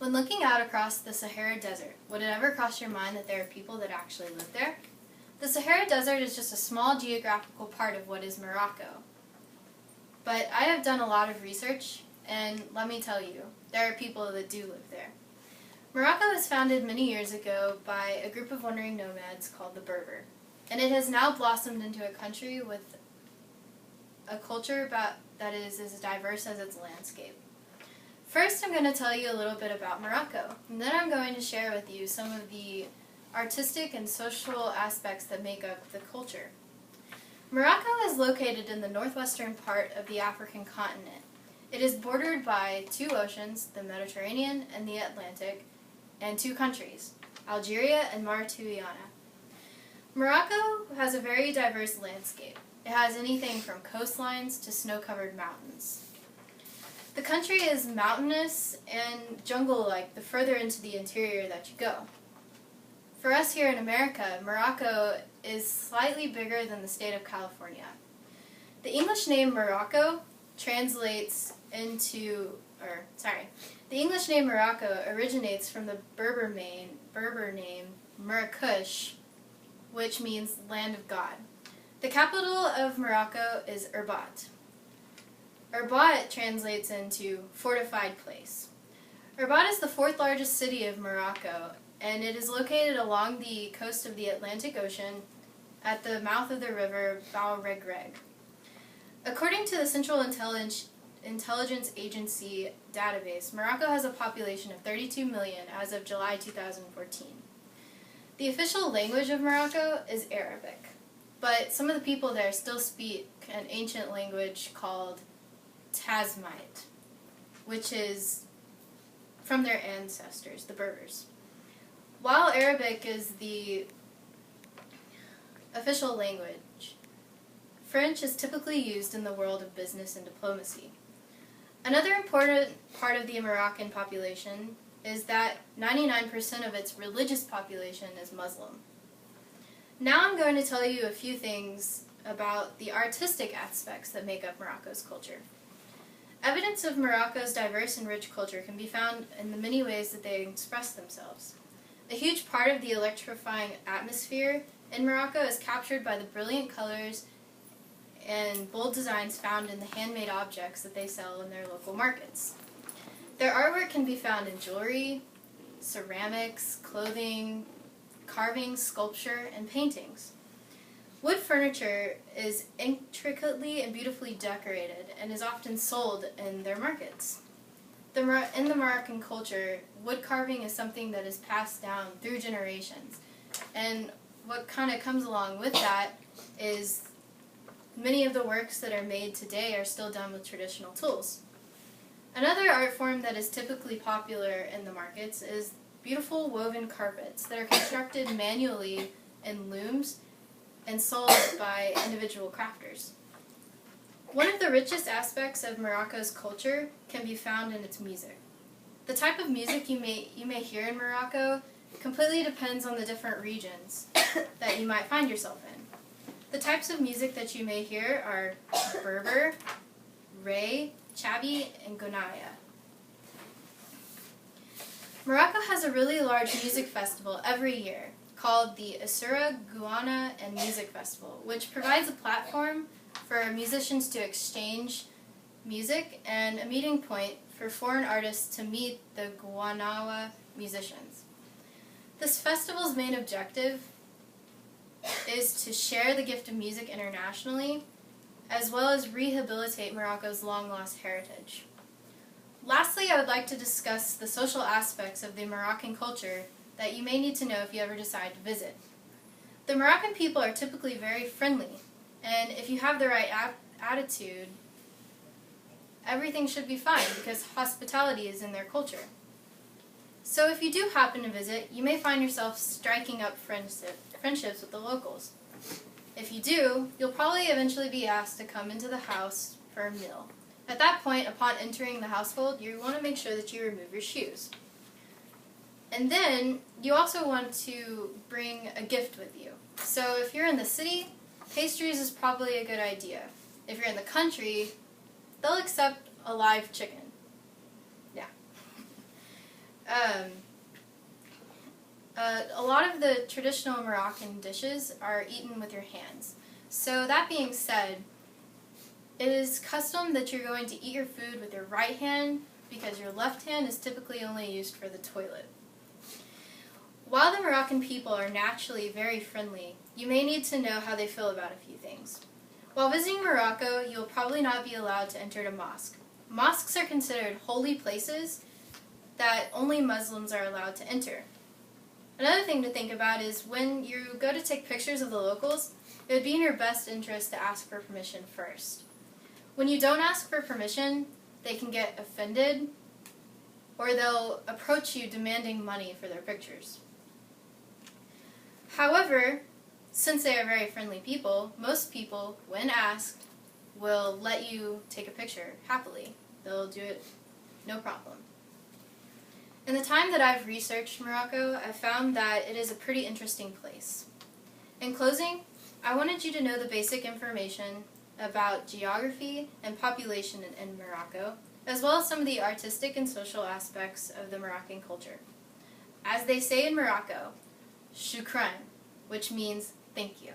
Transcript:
When looking out across the Sahara Desert, would it ever cross your mind that there are people that actually live there? The Sahara Desert is just a small geographical part of what is Morocco. But I have done a lot of research, and let me tell you, there are people that do live there. Morocco was founded many years ago by a group of wandering nomads called the Berber, and it has now blossomed into a country with a culture that is as diverse as its landscape. First, I'm going to tell you a little bit about Morocco, and then I'm going to share with you some of the artistic and social aspects that make up the culture. Morocco is located in the northwestern part of the African continent. It is bordered by two oceans, the Mediterranean and the Atlantic, and two countries, Algeria and Mauritania. Morocco has a very diverse landscape. It has anything from coastlines to snow-covered mountains. The country is mountainous and jungle-like the further into the interior that you go. For us here in America, Morocco is slightly bigger than the state of California. The English name Morocco translates into, the English name Morocco originates from the Berber name Marrakesh, which means land of God. The capital of Morocco is Rabat. Rabat translates into fortified place. Rabat is the fourth largest city of Morocco, and it is located along the coast of the Atlantic Ocean at the mouth of the river Bab el Reg. According to the Central Intelligence Agency database, Morocco has a population of 32 million as of July 2014. The official language of Morocco is Arabic, but some of the people there still speak an ancient language called Tasmite, which is from their ancestors, the Berbers. While Arabic is the official language, French is typically used in the world of business and diplomacy. Another important part of the Moroccan population is that 99% of its religious population is Muslim. Now I'm going to tell you a few things about the artistic aspects that make up Morocco's culture. Evidence of Morocco's diverse and rich culture can be found in the many ways that they express themselves. A huge part of the electrifying atmosphere in Morocco is captured by the brilliant colors and bold designs found in the handmade objects that they sell in their local markets. Their artwork can be found in jewelry, ceramics, clothing, carving, sculpture, and paintings. Wood furniture is intricately and beautifully decorated and is often sold in their markets. In the Moroccan culture, wood carving is something that is passed down through generations, and what kind of comes along with that is many of the works that are made today are still done with traditional tools. Another art form that is typically popular in the markets is beautiful woven carpets that are constructed manually in looms and sold by individual crafters. One of the richest aspects of Morocco's culture can be found in its music. The type of music you may hear in Morocco completely depends on the different regions that you might find yourself in. The types of music that you may hear are Berber, Ray, Chabi, and Gonaya. Morocco has a really large music festival every year called the Asura Guana and Music Festival, which provides a platform for musicians to exchange music and a meeting point for foreign artists to meet the Guanawa musicians. This festival's main objective is to share the gift of music internationally, as well as rehabilitate Morocco's long-lost heritage. Lastly, I would like to discuss the social aspects of the Moroccan culture that you may need to know if you ever decide to visit. The Moroccan people are typically very friendly, and if you have the right attitude, everything should be fine because hospitality is in their culture. So if you do happen to visit, you may find yourself striking up friendships with the locals. If you do, you'll probably eventually be asked to come into the house for a meal. At that point, upon entering the household, you want to make sure that you remove your shoes. And then, you also want to bring a gift with you. So if you're in the city, pastries is probably a good idea. If you're in the country, they'll accept a live chicken. Yeah. A lot of the traditional Moroccan dishes are eaten with your hands. So that being said, it is custom that you're going to eat your food with your right hand because your left hand is typically only used for the toilet. While the Moroccan people are naturally very friendly, you may need to know how they feel about a few things. While visiting Morocco, you will probably not be allowed to enter a mosque. Mosques are considered holy places that only Muslims are allowed to enter. Another thing to think about is when you go to take pictures of the locals, it would be in your best interest to ask for permission first. When you don't ask for permission, they can get offended, or they'll approach you demanding money for their pictures. However, since they are very friendly people, most people, when asked, will let you take a picture happily. They'll do it no problem. In the time that I've researched Morocco, I've found that it is a pretty interesting place. In closing, I wanted you to know the basic information about geography and population in Morocco, as well as some of the artistic and social aspects of the Moroccan culture. As they say in Morocco, shukran, which means thank you.